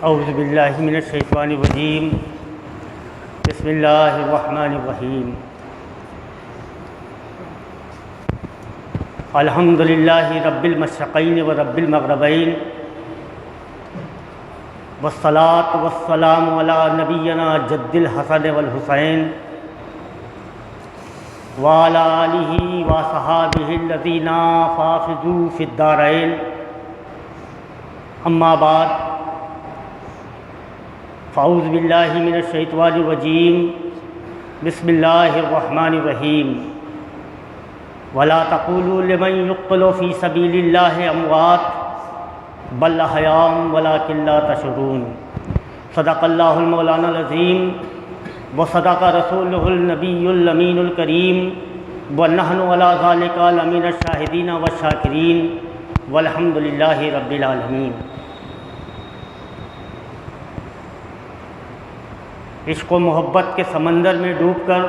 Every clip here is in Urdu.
اعوذ باللہ من الشیطان الرجیم، بسم اللہ الرحمن الرحیم۔ الحمد للہ رب المشرقین و رب المغربین، والصلاة والسلام علی نبینا جد الحسن والحسین وعلی آلہ وصحابہ الذین فازوا فی الدارین، اما بعد فاعوذ باللہ من الشیطان الرجیم، بسم اللہ الرحمن الرحیم۔ ولا تقولوا لمن يقتل في سبيل الله اموات بل احیاء ولكن لا تشعرون۔ صدق اللہ المولانا العظیم وصدق رسولہ النبی الامین الکریم، ونحن على ذلك لمن الشاہدین والشاکرین، والحمد للہ رب العالمین۔ عشق و محبت کے سمندر میں ڈوب کر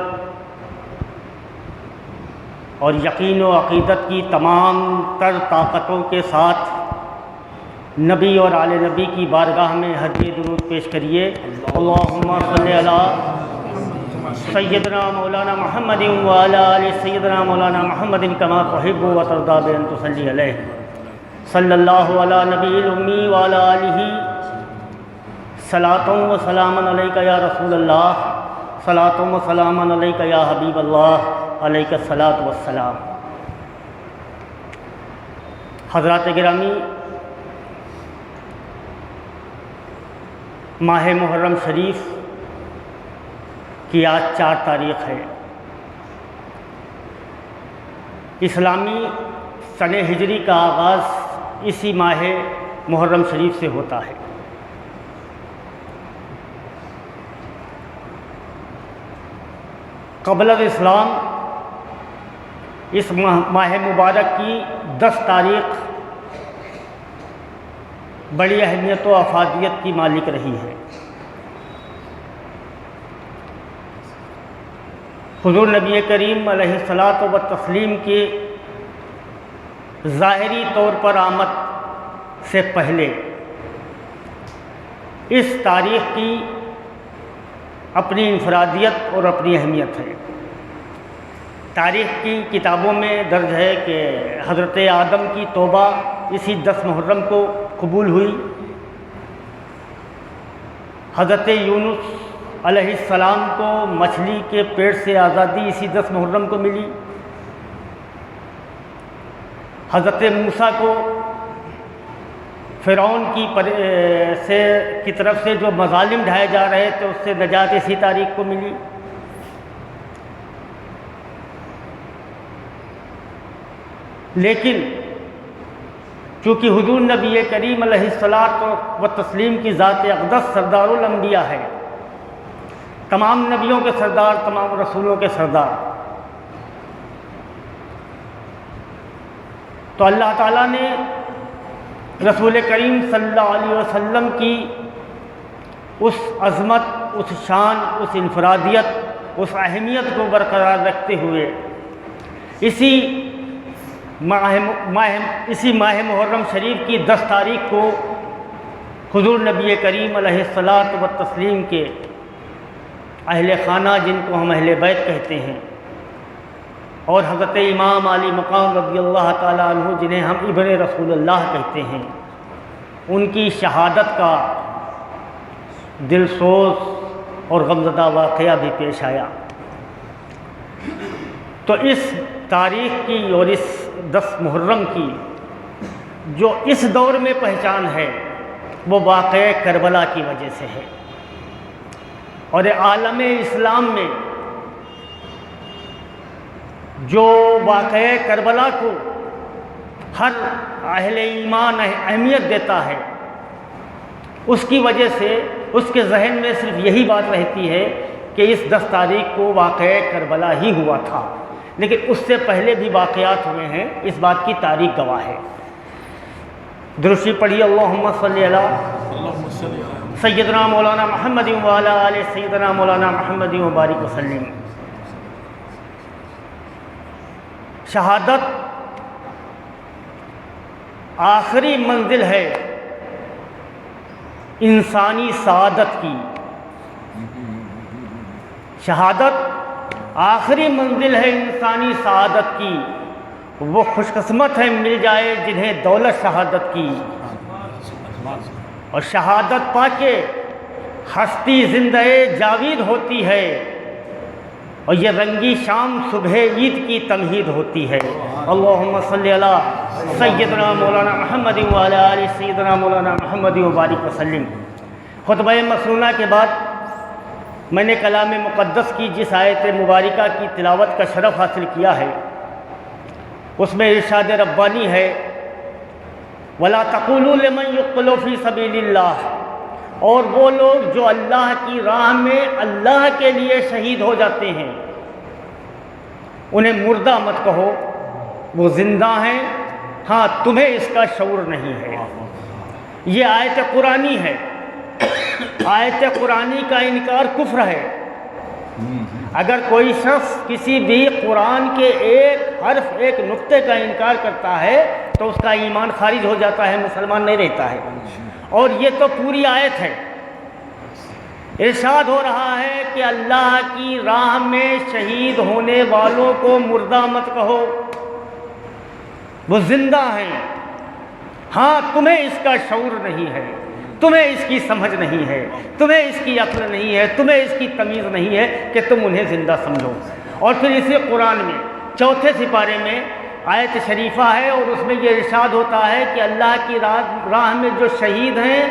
اور یقین و عقیدت کی تمام تر طاقتوں کے ساتھ نبی اور آل نبی کی بارگاہ میں ہدیہ درود پیش کریے۔ اللہم صلی علی سیدنا مولانا محمد وعلی آل سیدنا مولانا محمد کما تحب و ترضی بان تصلی علیہ، صلی اللہ علی نبی الامی وعلی آلہ، صلاۃ و سلام علیک یا رسول اللہ، صلاۃ و سلام علیک یا حبیب اللہ، علیک الصلاۃ والسلام۔ حضرات گرامی، ماہ محرم شریف کی آج 4 تاریخ ہے۔ اسلامی سن ہجری کا آغاز اسی ماہ محرم شریف سے ہوتا ہے۔ قبل الاسلام اس ماہ مبارک کی 10 تاریخ بڑی اہمیت و افادیت کی مالک رہی ہے۔ حضور نبی کریم علیہ الصلاۃ والتسلیم کے ظاہری طور پر آمد سے پہلے اس تاریخ کی اپنی انفرادیت اور اپنی اہمیت ہے۔ تاریخ کی کتابوں میں درج ہے کہ حضرت آدم کی توبہ اسی 10 محرم کو قبول ہوئی، حضرت یونس علیہ السلام کو مچھلی کے پیٹ سے آزادی اسی 10 محرم کو ملی، حضرت موسیٰ کو فرعون کی طرف سے جو مظالم ڈھائے جا رہے تھے اس سے نجات اسی تاریخ کو ملی۔ لیکن چونکہ حضور نبی کریم علیہ الصلاۃ والتسلیم کی ذات اقدس سردار الانبیاء ہے، تمام نبیوں کے سردار، تمام رسولوں کے سردار، تو اللہ تعالیٰ نے رسول کریم صلی اللہ علیہ وسلم کی اس عظمت، اس شان، اس انفرادیت، اس اہمیت کو برقرار رکھتے ہوئے اسی ماہ محرم شریف کی 10 تاریخ کو حضور نبی کریم علیہ الصلاۃ والتسلیم کے اہل خانہ، جن کو ہم اہل بیت کہتے ہیں، اور حضرت امام علی مقام رضی اللہ تعالیٰ عنہ جنہیں ہم ابن رسول اللہ کہتے ہیں، ان کی شہادت کا دلسوز اور غمزدہ واقعہ بھی پیش آیا۔ تو اس تاریخ کی اور اس 10 محرم کی جو اس دور میں پہچان ہے وہ واقعہ کربلا کی وجہ سے ہے، اور عالم اسلام میں جو واقعہ کربلا کو ہر اہل ایمان اہمیت دیتا ہے، اس کی وجہ سے اس کے ذہن میں صرف یہی بات رہتی ہے کہ اس 10 تاریخ کو واقعہ کربلا ہی ہوا تھا، لیکن اس سے پہلے بھی واقعات ہوئے ہیں، اس بات کی تاریخ گواہ ہے۔ درشی پڑھی اللہم صلی علی سیدنا مولانا محمد وعلی آل سیدنا مولانا محمد وبارک وسلم۔ شہادت آخری منزل ہے انسانی سعادت کی، شہادت آخری منزل ہے انسانی سعادت کی، وہ خوش قسمت ہے مل جائے جنہیں دولت شہادت کی، اور شہادت پا کے ہستی زندہ جاوید ہوتی ہے، اور یہ رنگی شام صبح عید کی تمہید ہوتی ہے۔ اللہم صلی علی سیدنا مولانا محمد وعلی آل سیدنا مولانا محمد وبارک وسلم۔ خطبہ مسنونہ کے بعد میں نے کلام مقدس کی جس آیت مبارکہ کی تلاوت کا شرف حاصل کیا ہے، اس میں ارشاد ربانی ہے وَلَا تَقُولُوا لِمَنْ يُقْتَلُ فِي سَبِيلِ اللَّهِ، اور وہ لوگ جو اللہ کی راہ میں اللہ کے لیے شہید ہو جاتے ہیں انہیں مردہ مت کہو، وہ زندہ ہیں، ہاں تمہیں اس کا شعور نہیں ہے۔ یہ آیت قرآنی ہے، آیت قرآنی کا انکار کفر ہے۔ اگر کوئی شخص کسی بھی قرآن کے ایک حرف ایک نقطے کا انکار کرتا ہے تو اس کا ایمان خارج ہو جاتا ہے، مسلمان نہیں رہتا ہے۔ اور یہ تو پوری آیت ہے، ارشاد ہو رہا ہے کہ اللہ کی راہ میں شہید ہونے والوں کو مردہ مت کہو، وہ زندہ ہیں، ہاں تمہیں اس کا شعور نہیں ہے، تمہیں اس کی سمجھ نہیں ہے، تمہیں اس کی عقل نہیں ہے، تمہیں اس کی تمیز نہیں ہے کہ تم انہیں زندہ سمجھو۔ اور پھر اسی قرآن میں چوتھے سپارے میں آیت شریفہ ہے، اور اس میں یہ ارشاد ہوتا ہے کہ اللہ کی راہ میں جو شہید ہیں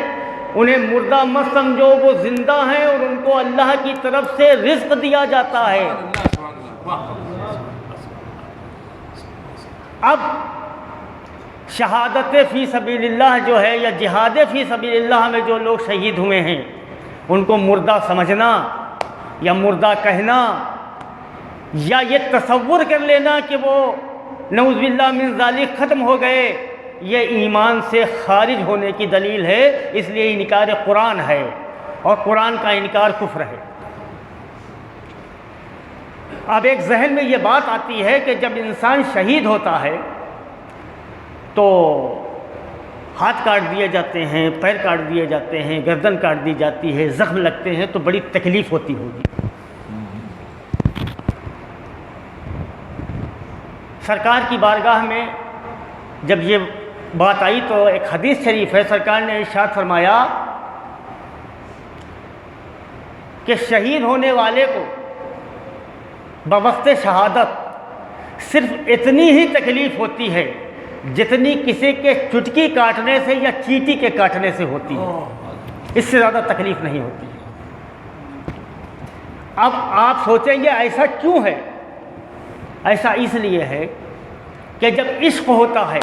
انہیں مردہ مت سمجھو، وہ زندہ ہیں اور ان کو اللہ کی طرف سے رزق دیا جاتا ہے۔ اب شہادت فی سبیل اللہ جو ہے یا جہاد فی سبیل اللہ میں جو لوگ شہید ہوئے ہیں ان کو مردہ سمجھنا یا مردہ کہنا یا یہ تصور کر لینا کہ وہ نعوذ باللہ من ذالک ختم ہو گئے، یہ ایمان سے خارج ہونے کی دلیل ہے۔ اس لیے انکار قرآن ہے، اور قرآن کا انکار کفر ہے۔ اب ایک ذہن میں یہ بات آتی ہے کہ جب انسان شہید ہوتا ہے تو ہاتھ کاٹ دیے جاتے ہیں، پیر کاٹ دیے جاتے ہیں، گردن کاٹ دی جاتی ہے، زخم لگتے ہیں تو بڑی تکلیف ہوتی ہوگی۔ سرکار کی بارگاہ میں جب یہ بات آئی تو ایک حدیث شریف ہے، سرکار نے ارشاد فرمایا کہ شہید ہونے والے کو بوقت شہادت صرف اتنی ہی تکلیف ہوتی ہے جتنی کسی کے چٹکی کاٹنے سے یا چیٹی کے کاٹنے سے ہوتی ہے، اس سے زیادہ تکلیف نہیں ہوتی۔ اب آپ سوچیں گے ایسا کیوں ہے؟ ایسا اس لیے ہے کہ جب عشق ہوتا ہے،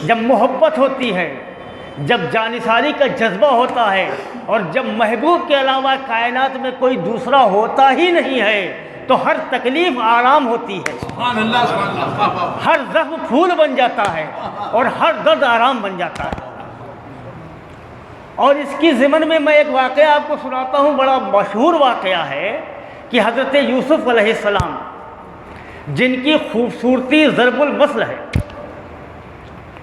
جب محبت ہوتی ہے، جب جانثاری کا جذبہ ہوتا ہے، اور جب محبوب کے علاوہ کائنات میں کوئی دوسرا ہوتا ہی نہیں ہے تو ہر تکلیف آرام ہوتی ہے، ہر زخم پھول بن جاتا ہے اور ہر درد آرام بن جاتا ہے۔ اور اس کی ضمن میں ایک واقعہ آپ کو سناتا ہوں، بڑا مشہور واقعہ ہے کہ حضرت یوسف علیہ السلام جن کی خوبصورتی ضرب المثل ہے،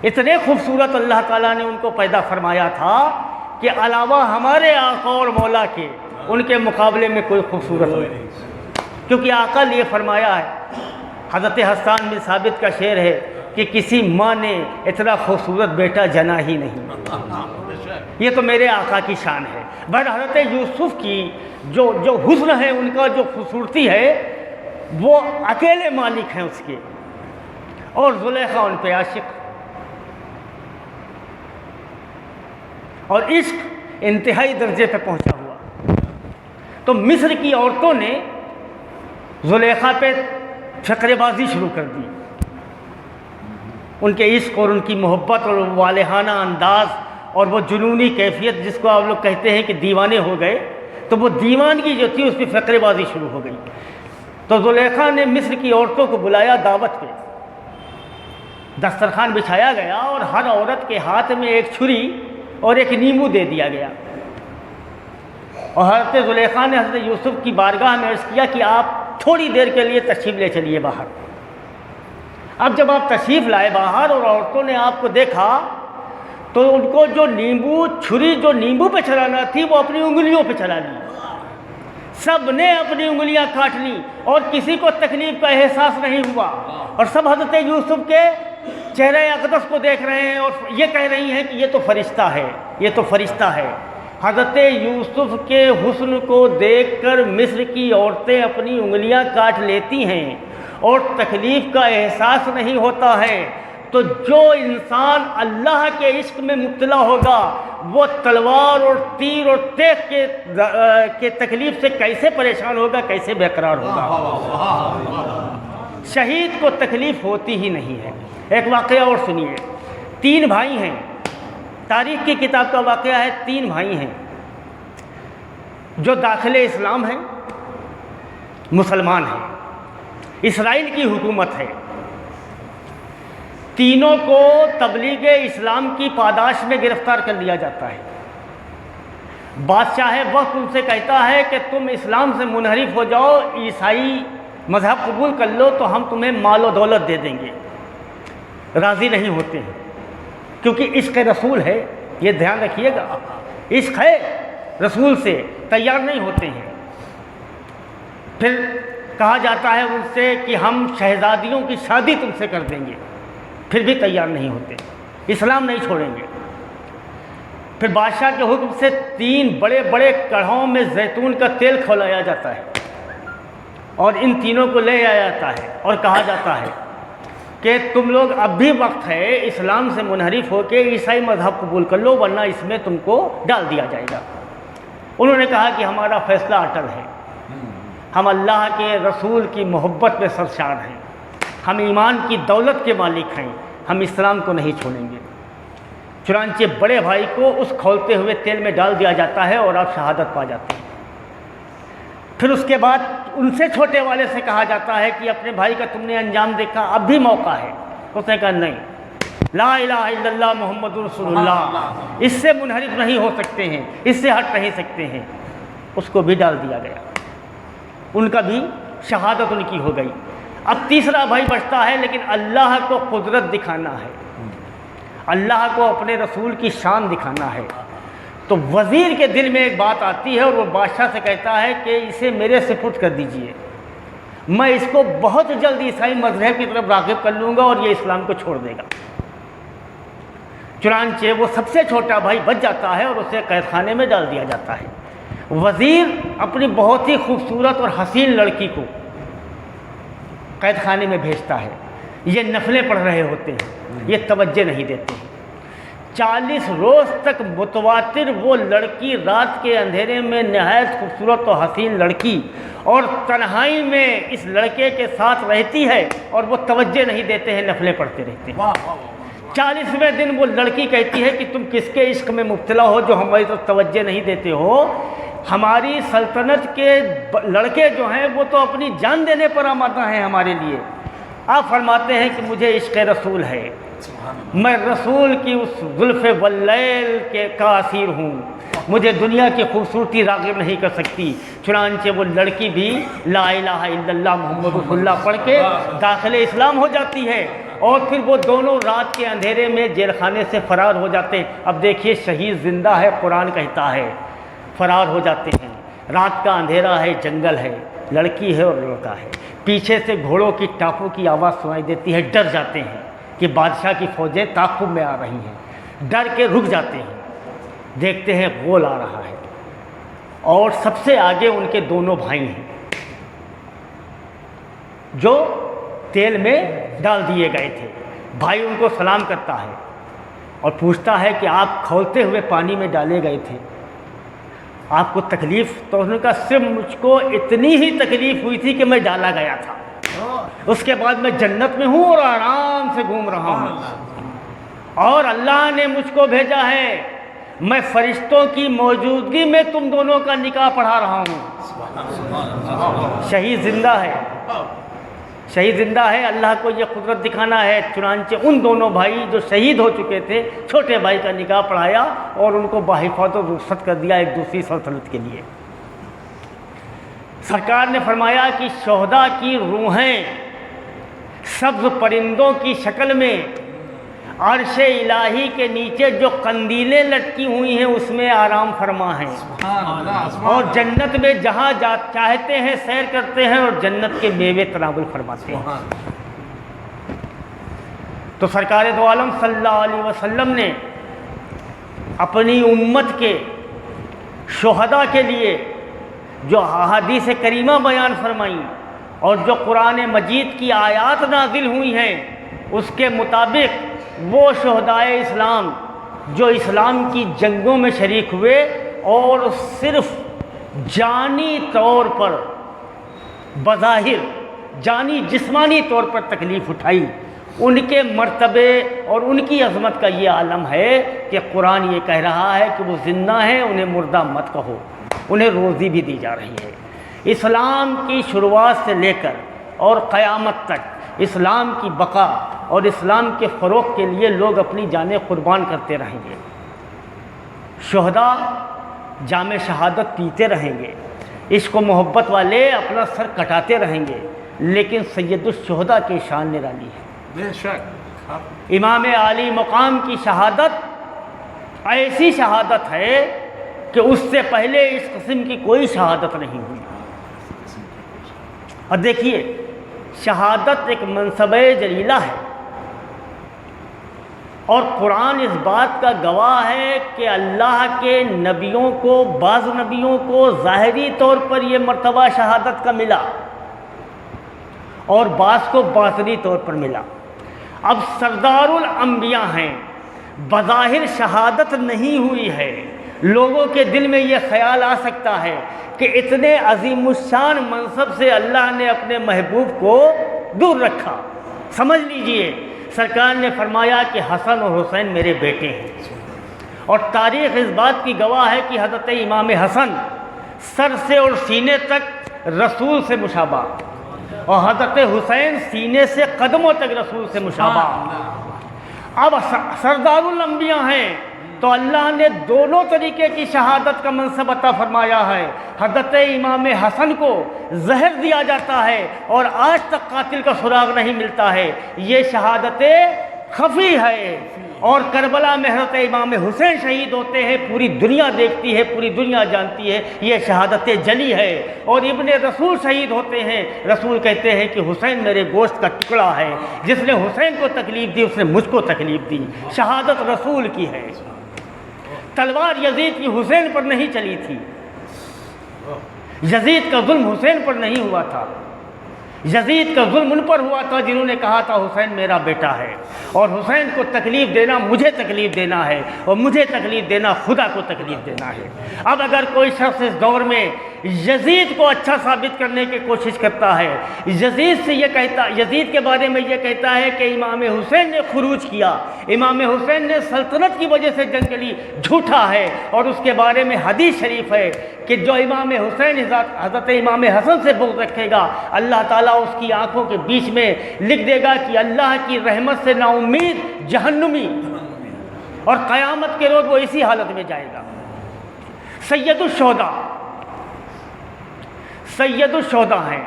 اتنے خوبصورت اللہ تعالیٰ نے ان کو پیدا فرمایا تھا کہ علاوہ ہمارے آقا اور مولا کے ان کے مقابلے میں کوئی خوبصورت نہیں، کیونکہ آقا نے یہ فرمایا ہے، حضرت حسان بن ثابت کا شعر ہے کہ کسی ماں نے اتنا خوبصورت بیٹا جنا ہی نہیں، یہ تو میرے آقا کی شان ہے۔ بہر حضرت یوسف کی جو حسن ہے، ان کا جو خوبصورتی ہے، وہ اکیلے مالک ہیں اس کے، اور زلیخا ان پہ عاشق، اور عشق انتہائی درجے پہ پہنچا ہوا۔ تو مصر کی عورتوں نے زلیخا پہ فقرے بازی شروع کر دی، ان کے عشق اور ان کی محبت اور والہانہ انداز اور وہ جنونی کیفیت جس کو آپ لوگ کہتے ہیں کہ دیوانے ہو گئے، تو وہ دیوانگی جو تھی اس پہ فقرے بازی شروع ہو گئی۔ تو زلیخا نے مصر کی عورتوں کو بلایا دعوت پہ، دسترخوان بچھایا گیا اور ہر عورت کے ہاتھ میں ایک چھری اور ایک نیمبو دے دیا گیا، اور حضرت زلیخا نے حضرت یوسف کی بارگاہ میں عرض کیا کہ آپ تھوڑی دیر کے لیے تشریف لے چلیے باہر۔ اب جب آپ تشریف لائے باہر اور عورتوں نے آپ کو دیکھا تو ان کو جو چھری جو نیمبو پہ چلانا تھی وہ اپنی انگلیوں پہ چلا لی، سب نے اپنی انگلیاں کاٹ لی اور کسی کو تکلیف کا احساس نہیں ہوا، اور سب حضرت یوسف کے چہرہ اقدس کو دیکھ رہے ہیں اور یہ کہہ رہی ہیں کہ یہ تو فرشتہ ہے، یہ تو فرشتہ ہے۔ حضرت یوسف کے حسن کو دیکھ کر مصر کی عورتیں اپنی انگلیاں کاٹ لیتی ہیں اور تکلیف کا احساس نہیں ہوتا ہے، تو جو انسان اللہ کے عشق میں مبتلا ہوگا وہ تلوار اور تیر اور تیغ کے تکلیف سے کیسے پریشان ہوگا، کیسے بے قرار ہوگا۔ شہید کو تکلیف ہوتی ہی نہیں ہے۔ ایک واقعہ اور سنیے، 3 بھائی ہیں، تاریخ کی کتاب کا واقعہ ہے، 3 بھائی ہیں جو داخل اسلام ہیں، مسلمان ہیں، اسرائیل کی حکومت ہے، تینوں کو تبلیغ اسلام کی پاداش میں گرفتار کر لیا جاتا ہے۔ بادشاہ وقت ان سے کہتا ہے کہ تم اسلام سے منحرف ہو جاؤ، عیسائی مذہب قبول کر لو تو ہم تمہیں مال و دولت دے دیں گے۔ راضی نہیں ہوتے ہیں کیونکہ عشق رسول ہے، یہ دھیان رکھیے گا، عشق ہے رسول سے، تیار نہیں ہوتے ہیں۔ پھر کہا جاتا ہے ان سے کہ ہم شہزادیوں کی شادی تم سے کر دیں گے، پھر بھی تیار نہیں ہوتے، اسلام نہیں چھوڑیں گے۔ پھر بادشاہ کے حکم سے 3 بڑے بڑے کڑھوں میں زیتون کا تیل کھولایا جاتا ہے اور ان تینوں کو لے آیا جاتا ہے اور کہا جاتا ہے کہ تم لوگ اب بھی وقت ہے، اسلام سے منحرف ہو کے عیسائی مذہب قبول کر لو ورنہ اس میں تم کو ڈال دیا جائے گا۔ انہوں نے کہا کہ ہمارا فیصلہ اٹل ہے، ہم اللہ کے رسول کی محبت میں سرشار ہیں، ہم ایمان کی دولت کے مالک ہیں، ہم اسلام کو نہیں چھوڑیں گے۔ چنانچہ بڑے بھائی کو اس کھولتے ہوئے تیل میں ڈال دیا جاتا ہے اور آپ شہادت پا جاتے ہیں۔ پھر اس کے بعد ان سے چھوٹے والے سے کہا جاتا ہے کہ اپنے بھائی کا تم نے انجام دیکھا، اب بھی موقع ہے۔ اس نے کہا نہیں، لا الہ الا اللہ محمد رسول اللہ، اس سے منحرف نہیں ہو سکتے ہیں، اس سے ہٹ نہیں سکتے ہیں۔ اس کو بھی ڈال دیا گیا، ان کا بھی شہادت ان کی ہو گئی۔ اب تیسرا بھائی بچتا ہے، لیکن اللہ کو قدرت دکھانا ہے، اللہ کو اپنے رسول کی شان دکھانا ہے۔ تو وزیر کے دل میں ایک بات آتی ہے اور وہ بادشاہ سے کہتا ہے کہ اسے میرے سپرد کر دیجئے، میں اس کو بہت جلد عیسائی مذہب کی طرف راغب کر لوں گا اور یہ اسلام کو چھوڑ دے گا۔ چنانچہ وہ سب سے چھوٹا بھائی بچ جاتا ہے اور اسے قید خانے میں ڈال دیا جاتا ہے۔ وزیر اپنی بہت ہی خوبصورت اور حسین لڑکی کو قید خانے میں بھیجتا ہے، یہ نفلیں پڑھ رہے ہوتے ہیں، یہ توجہ نہیں دیتے ہیں۔ 40 روز تک متواتر وہ لڑکی رات کے اندھیرے میں نہایت خوبصورت و حسین لڑکی اور تنہائی میں اس لڑکے کے ساتھ رہتی ہے اور وہ توجہ نہیں دیتے ہیں، نفلیں پڑھتے رہتے ہیں۔ 40ویں دن وہ لڑکی کہتی ہے کہ تم کس کے عشق میں مبتلا ہو جو ہماری طرف توجہ نہیں دیتے ہو؟ ہماری سلطنت کے لڑکے جو ہیں وہ تو اپنی جان دینے پر آمادہ ہیں ہمارے لیے۔ آپ فرماتے ہیں کہ مجھے عشق رسول ہے، میں رسول کی اس زلف واللیل کا اسیر ہوں، مجھے دنیا کی خوبصورتی راغب نہیں کر سکتی۔ چنانچہ وہ لڑکی بھی لا الہ الا اللہ محمد رسول اللہ پڑھ کے داخل اسلام ہو جاتی ہے، اور پھر وہ دونوں رات کے اندھیرے میں جیل خانے سے فرار ہو جاتے ہیں۔ اب دیکھیے شہید زندہ ہے، قرآن کہتا ہے فرار ہو جاتے ہیں، رات کا اندھیرا ہے، جنگل ہے، لڑکی ہے اور لڑکا ہے، پیچھے سے گھوڑوں کی ٹاپوں کی آواز سنائی دیتی ہے، ڈر جاتے ہیں کہ بادشاہ کی فوجیں تعاقب میں آ رہی ہیں، ڈر کے رک جاتے ہیں، دیکھتے ہیں غول آ رہا ہے اور سب سے آگے ان کے دونوں بھائی ہیں جو تیل میں ڈال دیے گئے تھے۔ بھائی ان کو سلام کرتا ہے اور پوچھتا ہے کہ آپ کھولتے ہوئے پانی میں ڈالے گئے تھے، آپ کو تکلیف؟ تو انہوں نے کہا صرف مجھ کو اتنی ہی تکلیف ہوئی تھی کہ میں ڈالا گیا تھا، اس کے بعد میں جنت میں ہوں اور آرام سے گھوم رہا ہوں، اور اللہ نے مجھ کو بھیجا ہے، میں فرشتوں کی موجودگی میں تم دونوں کا نکاح پڑھا رہا ہوں۔ شہید زندہ ہے، شہید زندہ ہے، اللہ کو یہ قدرت دکھانا ہے۔ چنانچہ ان دونوں بھائی جو شہید ہو چکے تھے، چھوٹے بھائی کا نکاح پڑھایا اور ان کو بحفاظت رخصت کر دیا ایک دوسری سلطنت کے لیے۔ سرکار نے فرمایا کہ شہداء کی روحیں سبز پرندوں کی شکل میں عرش الہی کے نیچے جو قندیلیں لٹکی ہوئی ہیں اس میں آرام فرما ہیں، اور جنت میں جہاں چاہتے ہیں سیر کرتے ہیں، اور جنت کے میوے تناول فرماتے ہیں۔ تو سرکار دو عالم صلی اللہ علیہ وسلم نے اپنی امت کے شہداء کے لیے جو احادیث کریمہ بیان فرمائیں اور جو قرآن مجید کی آیات نازل ہوئی ہیں، اس کے مطابق وہ شہدائے اسلام جو اسلام کی جنگوں میں شریک ہوئے اور صرف جانی طور پر، بظاہر جانی جسمانی طور پر تکلیف اٹھائی، ان کے مرتبے اور ان کی عظمت کا یہ عالم ہے کہ قرآن یہ کہہ رہا ہے کہ وہ زندہ ہیں، انہیں مردہ مت کہو، انہیں روزی بھی دی جا رہی ہے۔ اسلام کی شروعات سے لے کر اور قیامت تک اسلام کی بقا اور اسلام کے فروغ کے لیے لوگ اپنی جانیں قربان کرتے رہیں گے۔ شہداء جام شہادت پیتے رہیں گے، عشق و محبت والے اپنا سر کٹاتے رہیں گے، لیکن سید الشہداء کی شان نرالی ہے۔ بے شک امام عالی مقام کی شہادت ایسی شہادت ہے کہ اس سے پہلے اس قسم کی کوئی شہادت نہیں ہوئی۔ اور دیکھیے، شہادت ایک منصب جلیلہ ہے، اور قرآن اس بات کا گواہ ہے کہ اللہ کے نبیوں کو، بعض نبیوں کو ظاہری طور پر یہ مرتبہ شہادت کا ملا اور بعض کو باطنی طور پر ملا۔ اب سردار الانبیاء ہیں، بظاہر شہادت نہیں ہوئی ہے، لوگوں کے دل میں یہ خیال آ سکتا ہے کہ اتنے عظیم الشان منصب سے اللہ نے اپنے محبوب کو دور رکھا۔ سمجھ لیجئے، سرکار نے فرمایا کہ حسن اور حسین میرے بیٹے ہیں، اور تاریخ اس بات کی گواہ ہے کہ حضرت امام حسن سر سے اور سینے تک رسول سے مشابہ، اور حضرت حسین سینے سے قدموں تک رسول سے مشابہ۔ اب سردار الانبیاء ہیں تو اللہ نے دونوں طریقے کی شہادت کا منصب عطا فرمایا ہے۔ حضرت امام حسن کو زہر دیا جاتا ہے اور آج تک قاتل کا سراغ نہیں ملتا ہے، یہ شہادت خفی ہے، اور کربلا میں حضرت امام حسین شہید ہوتے ہیں، پوری دنیا دیکھتی ہے، پوری دنیا جانتی ہے، یہ شہادت جلی ہے۔ اور ابن رسول شہید ہوتے ہیں، رسول کہتے ہیں کہ حسین میرے گوشت کا ٹکڑا ہے، جس نے حسین کو تکلیف دی اس نے مجھ کو تکلیف دی۔ شہادت رسول کی ہے۔ تلوار یزید کی حسین پر نہیں چلی تھی، یزید کا ظلم حسین پر نہیں ہوا تھا، یزید کا ظلم ان پر ہوا تھا جنہوں نے کہا تھا حسین میرا بیٹا ہے، اور حسین کو تکلیف دینا مجھے تکلیف دینا ہے، اور مجھے تکلیف دینا خدا کو تکلیف دینا ہے۔ اب اگر کوئی شخص اس دور میں یزید کو اچھا ثابت کرنے کی کوشش کرتا ہے، یزید کے بارے میں یہ کہتا ہے کہ امام حسین نے خروج کیا، امام حسین نے سلطنت کی وجہ سے جنگ لی، جھوٹا ہے۔ اور اس کے بارے میں حدیث شریف ہے کہ جو امام حسین حضرت امام حسن سے بغض رکھے گا، اللہ تعالیٰ اس کی آنکھوں کے بیچ میں لکھ دے گا کہ اللہ کی رحمت سے نا امید جہنمی، اور قیامت کے روز وہ اسی حالت میں جائے گا۔ سید الشہداء ہیں،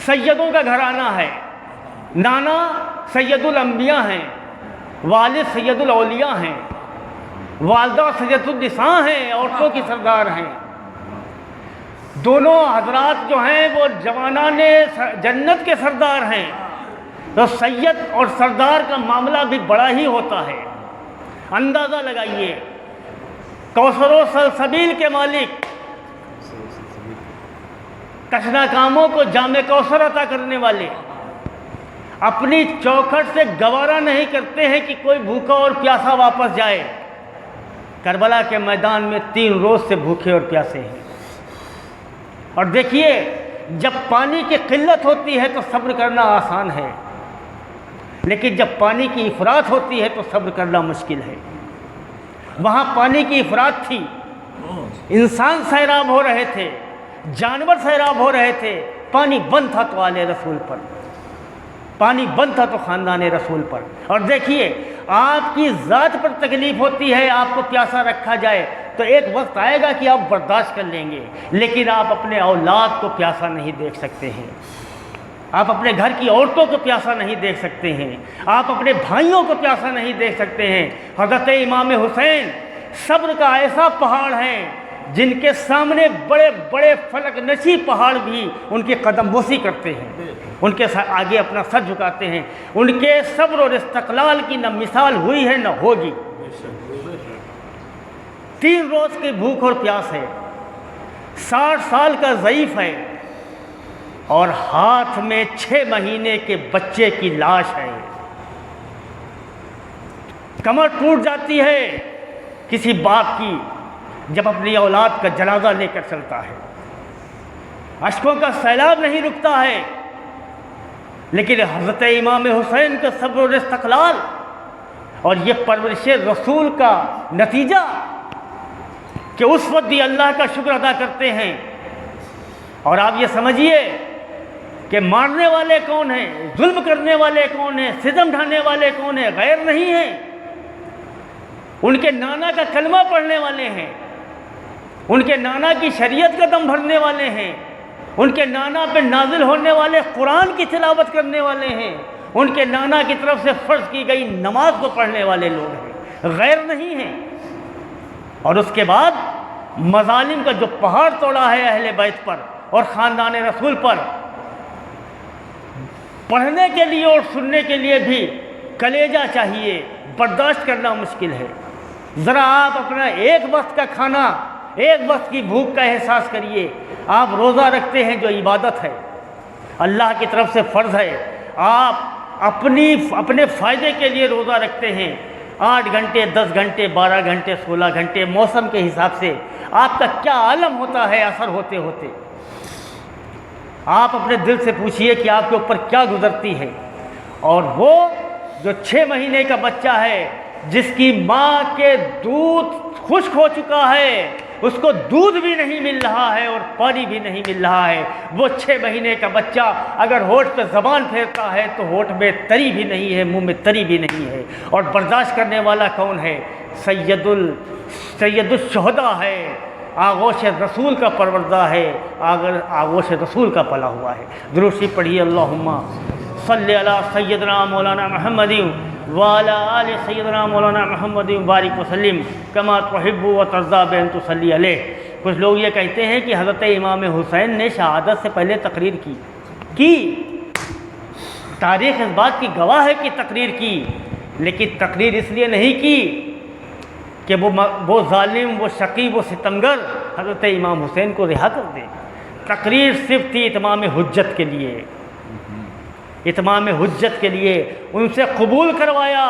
سیدوں کا گھرانہ ہے، نانا سید الانبیاء ہیں، والد سید الاولیاء ہیں، والدہ سید النساء ہیں، عورتوں کی سردار ہیں۔ دونوں حضرات جو ہیں وہ جوانان جنت کے سردار ہیں۔ تو سید اور سردار کا معاملہ بھی بڑا ہی ہوتا ہے۔ اندازہ لگائیے، کوثر و سلسبیل کے مالک، تشنہ کاموں کو جام کوثر عطا کرنے والے، اپنی چوکھٹ سے گوارا نہیں کرتے ہیں کہ کوئی بھوکا اور پیاسا واپس جائے۔ کربلا کے میدان میں 3 روز سے بھوکے اور پیاسے ہیں۔ اور دیکھیے، جب پانی کی قلت ہوتی ہے تو صبر کرنا آسان ہے، لیکن جب پانی کی افراط ہوتی ہے تو صبر کرنا مشکل ہے۔ وہاں پانی کی افراط تھی، انسان سیراب ہو رہے تھے، جانور سیراب ہو رہے تھے، پانی بند تھا تو آل رسول پر، پانی بند تھا تو خاندان رسول پر۔ اور دیکھیے، آپ کی ذات پر تکلیف ہوتی ہے، آپ کو پیاسا رکھا جائے تو ایک وقت آئے گا کہ آپ برداشت کر لیں گے، لیکن آپ اپنے اولاد کو پیاسا نہیں دیکھ سکتے ہیں۔ آپ اپنے گھر کی عورتوں کو پیاسا نہیں دیکھ سکتے ہیں، آپ اپنے بھائیوں کو پیاسا نہیں دیکھ سکتے ہیں۔ حضرت امام حسین صبر کا ایسا پہاڑ ہے جن کے سامنے بڑے بڑے فلک نشی پہاڑ بھی ان کی قدم بوسی کرتے ہیں، ان کے آگے اپنا سر جھکاتے ہیں۔ ان کے صبر اور استقلال کی نہ مثال ہوئی ہے نہ ہوگی۔ 3 روز کی بھوک اور پیاس ہے، 60 سال کا ضعیف ہے، اور ہاتھ میں 6 مہینے کے بچے کی لاش ہے۔ کمر ٹوٹ جاتی ہے کسی باپ کی جب اپنی اولاد کا جنازہ لے کر چلتا ہے، اشکوں کا سیلاب نہیں رکتا ہے، لیکن حضرت امام حسین کا صبر اور استقلال اور یہ پرورش رسول کا نتیجہ کہ اس وقت بھی اللہ کا شکر ادا کرتے ہیں۔ اور آپ یہ سمجھیے کہ مارنے والے کون ہیں، ظلم کرنے والے کون ہیں، ستم ڈھانے والے کون ہیں؟ غیر نہیں ہیں، ان کے نانا کا کلمہ پڑھنے والے ہیں، ان کے نانا کی شریعت کا دم بھرنے والے ہیں، ان کے نانا پہ نازل ہونے والے قرآن کی تلاوت کرنے والے ہیں، ان کے نانا کی طرف سے فرض کی گئی نماز کو پڑھنے والے لوگ ہیں، غیر نہیں ہیں۔ اور اس کے بعد مظالم کا جو پہاڑ توڑا ہے اہل بیت پر اور خاندان رسول پر، پڑھنے کے لیے اور سننے کے لیے بھی کلیجہ چاہیے، برداشت کرنا مشکل ہے۔ ذرا آپ اپنا ایک وقت کا کھانا، ایک وقت کی بھوک کا احساس کریے۔ آپ روزہ رکھتے ہیں جو عبادت ہے، اللہ کی طرف سے فرض ہے، آپ اپنے فائدے کے لیے روزہ رکھتے ہیں، 8 گھنٹے، 10 گھنٹے، 12 گھنٹے، 16 گھنٹے، موسم کے حساب سے آپ کا کیا عالم ہوتا ہے اثر ہوتے ہوتے۔ آپ اپنے دل سے پوچھئے کہ آپ کے اوپر کیا گزرتی ہے۔ اور وہ جو 6 مہینے کا بچہ ہے جس کی ماں کے دودھ خشک ہو چکا ہے، اس کو دودھ بھی نہیں مل رہا ہے اور پانی بھی نہیں مل رہا ہے، وہ 6 مہینے کا بچہ اگر ہونٹ پہ زبان پھیرتا ہے تو ہونٹ میں تری بھی نہیں ہے، منہ میں تری بھی نہیں ہے۔ اور برداشت کرنے والا کون ہے؟ سید الشہداء ہے، آغوش رسول کا پروردہ ہے، آغوش رسول کا پلا ہوا ہے۔ درود شریف پڑھیے، اللہم صلی علی سیدنا مولانا محمد وعلی آل سیدنا مولانا محمد بارک وسلم کما تحب و ترضی بین تصلی علیہ۔ کچھ لوگ یہ کہتے ہیں کہ حضرت امام حسین نے شہادت سے پہلے تقریر کی، تاریخ اس بات کی گواہ ہے کہ تقریر کی، لیکن تقریر اس لیے نہیں کی کہ وہ ظالم، وہ شقی، وہ ستمگر حضرت امام حسین کو رہا کر دے۔ تقریر صرف تھی اتمام حجت کے لیے، اتمام حجت کے لیے۔ ان سے قبول کروایا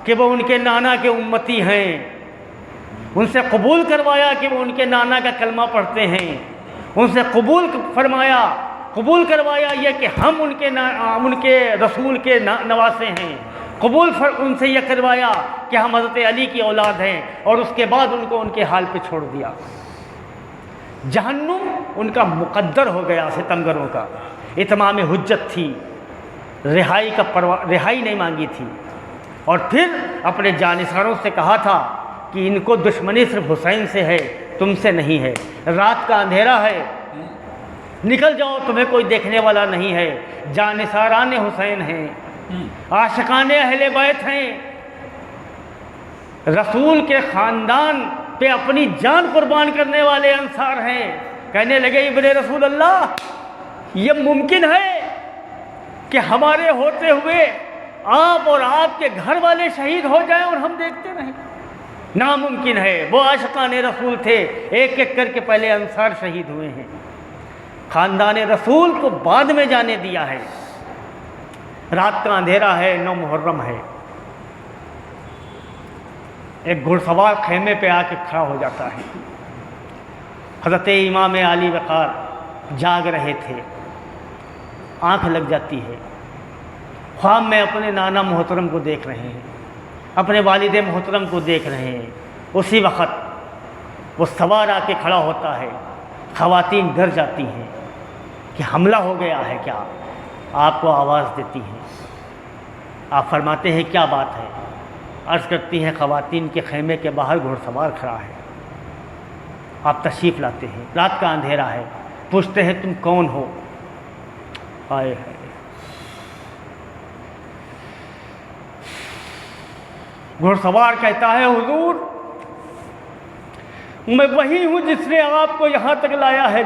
کہ وہ ان کے نانا کے امتی ہیں، ان سے قبول کروایا کہ وہ ان کے نانا کا کلمہ پڑھتے ہیں، ان سے قبول کروایا یہ کہ ہم ان کے رسول کے نواسے ہیں، ان سے یہ کروایا کہ ہم حضرت علی کی اولاد ہیں، اور اس کے بعد ان کو ان کے حال پہ چھوڑ دیا۔ جہنم ان کا مقدر ہو گیا، ستمگروں کا۔ اتمام حجت تھی، رہائی نہیں مانگی تھی، اور پھر اپنے جانثاروں سے کہا تھا کہ ان کو دشمنی صرف حسین سے ہے، تم سے نہیں ہے، رات کا اندھیرا ہے، نکل جاؤ، تمہیں کوئی دیکھنے والا نہیں ہے۔ جانثاران حسین ہیں، عاشقان اہل بیت ہیں، رسول کے خاندان پہ اپنی جان قربان کرنے والے انصار ہیں۔ کہنے لگے ابن رسول اللہ، یہ ممکن ہے کہ ہمارے ہوتے ہوئے آپ اور آپ کے گھر والے شہید ہو جائیں اور ہم دیکھتے رہیں؟ ناممکن ہے۔ وہ عاشقان رسول تھے، ایک ایک کر کے پہلے انصار شہید ہوئے ہیں۔ خاندان رسول کو بعد میں جانے دیا ہے۔ رات کا اندھیرا ہے، 9 محرم ہے، ایک گھڑ سوار خیمے پہ آ کے کھڑا ہو جاتا ہے۔ حضرت امام علی وقار جاگ رہے تھے، آنکھ لگ جاتی ہے، خواب میں اپنے نانا محترم کو دیکھ رہے ہیں، اپنے والد محترم کو دیکھ رہے ہیں۔ اسی وقت وہ سوار آ کے کھڑا ہوتا ہے، خواتین ڈر جاتی ہیں کہ حملہ ہو گیا ہے کیا، آپ کو آواز دیتی ہیں، آپ فرماتے ہیں کیا بات ہے؟ عرض کرتی ہیں خواتین کے خیمے کے باہر گھوڑ سوار کھڑا ہے۔ آپ تشریف لاتے ہیں، رات کا اندھیرا ہے، پوچھتے ہیں تم کون ہو؟ آئے ہیں۔ گھڑ سوار کہتا ہے حضور میں وہی ہوں جس نے آپ کو یہاں تک لایا ہے،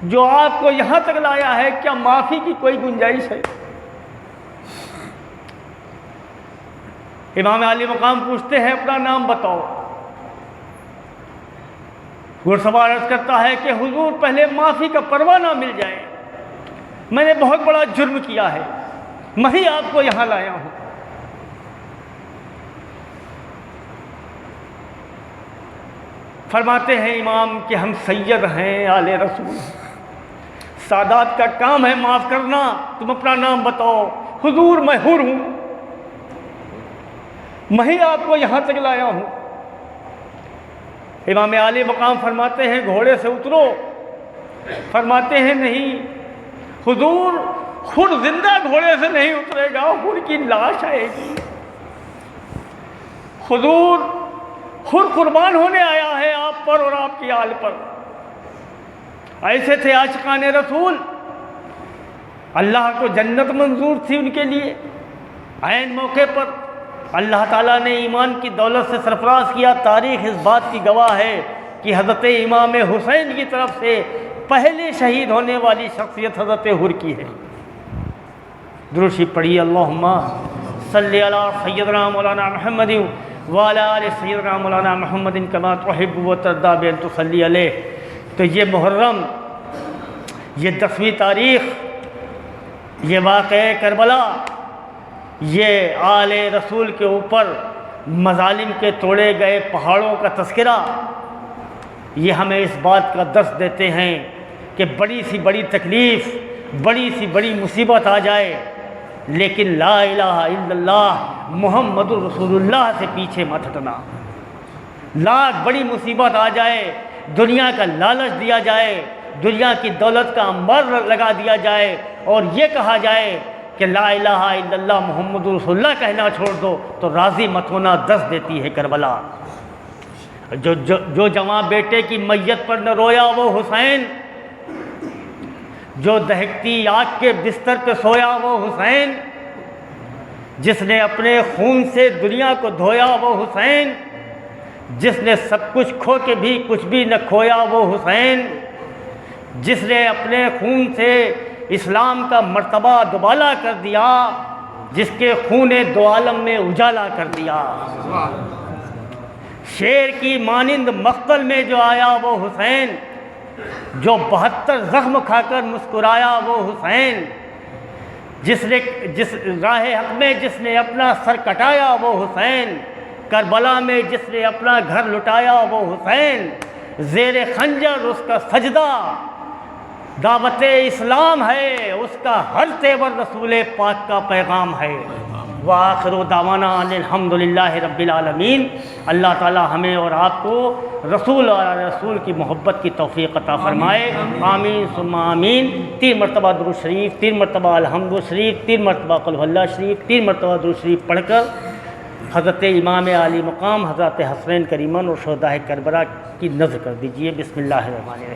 جو آپ کو یہاں تک لایا ہے، کیا معافی کی کوئی گنجائش ہے؟ امام عالی مقام پوچھتے ہیں اپنا نام بتاؤ۔ گھڑ سوار عرض کرتا ہے کہ حضور پہلے معافی کا پروانہ مل جائے، میں نے بہت بڑا جرم کیا ہے، میں ہی آپ کو یہاں لایا ہوں۔ فرماتے ہیں امام کہ ہم سید ہیں، آل رسول ہیں، سادات کا کام ہے معاف کرنا، تم اپنا نام بتاؤ۔ حضور میں حر ہوں، میں ہی آپ کو یہاں تک لایا ہوں۔ امام عالی مقام فرماتے ہیں گھوڑے سے اترو، فرماتے ہیں نہیں حضور، حر زندہ گھوڑے سے نہیں اترے گا، حر کی لاش آئے گی۔ حضور حر قربان ہونے آیا ہے آپ پر اور آپ کی آل پر۔ ایسے تھے عاشقان رسول، اللہ کو جنت منظور تھی ان کے لیے۔ عین موقع پر اللہ تعالیٰ نے ایمان کی دولت سے سرفراز کیا۔ تاریخ اس بات کی گواہ ہے کہ حضرت امام حسین کی طرف سے پہلے شہید ہونے والی شخصیت حضرت حر کی ہے۔ درود شریف پڑھیے، اللہم صلی علی سیدنا مولانا محمد وعلی آل سیدنا مولانا محمد کما تحب و ترضی بان تصلی علیہ۔ تو یہ محرم، یہ 10ویں تاریخ، یہ واقعہ کربلا، یہ آل رسول کے اوپر مظالم کے توڑے گئے پہاڑوں کا تذکرہ، یہ ہمیں اس بات کا درس دیتے ہیں کہ بڑی سی بڑی تکلیف، بڑی سی بڑی مصیبت آ جائے، لیکن لا الہ الا اللہ محمد رسول اللہ سے پیچھے مت ہٹنا۔ لاکھ بڑی مصیبت آ جائے، دنیا کا لالچ دیا جائے، دنیا کی دولت کا انبار لگا دیا جائے اور یہ کہا جائے کہ لا الہ الا اللہ محمد رسول اللہ کہنا چھوڑ دو، تو راضی مت ہونا درس دیتی ہے کربلا۔ جو جوان بیٹے کی میت پر نہ رویا وہ حسین، جو دہکتی آگ کے بستر پہ سویا وہ حسین، جس نے اپنے خون سے دنیا کو دھویا وہ حسین، جس نے سب کچھ کھو کے بھی کچھ بھی نہ کھویا وہ حسین، جس نے اپنے خون سے اسلام کا مرتبہ دوبالا کر دیا، جس کے خون دو عالم میں اجالا کر دیا۔ شیر کی مانند مقتل میں جو آیا وہ حسین، جو 72 زخم کھا کر مسکرایا وہ حسین، جس راہ حق میں جس نے اپنا سر کٹایا وہ حسین، کربلا میں جس نے اپنا گھر لٹایا وہ حسین، زیر خنجر اس کا سجدہ دعوت اسلام ہے، اس کا ہر تیور رسول پاک کا پیغام ہے۔ وآخر دعوانا ان الحمدللہ رب العالمین۔ اللہ تعالی ہمیں اور آپ کو رسول اور رسول کی محبت کی توفیق عطا فرمائے، آمین ثم آمین۔ 3 مرتبہ درود شریف، 3 مرتبہ الحمد شریف، 3 مرتبہ قل اللہ شریف، 3 مرتبہ درود شریف پڑھ کر حضرت امام عالی مقام حضرت حسنین کریمن اور شہداء کربلا کی نذر کر دیجئے۔ بسم اللہ الرحمن الرحیم۔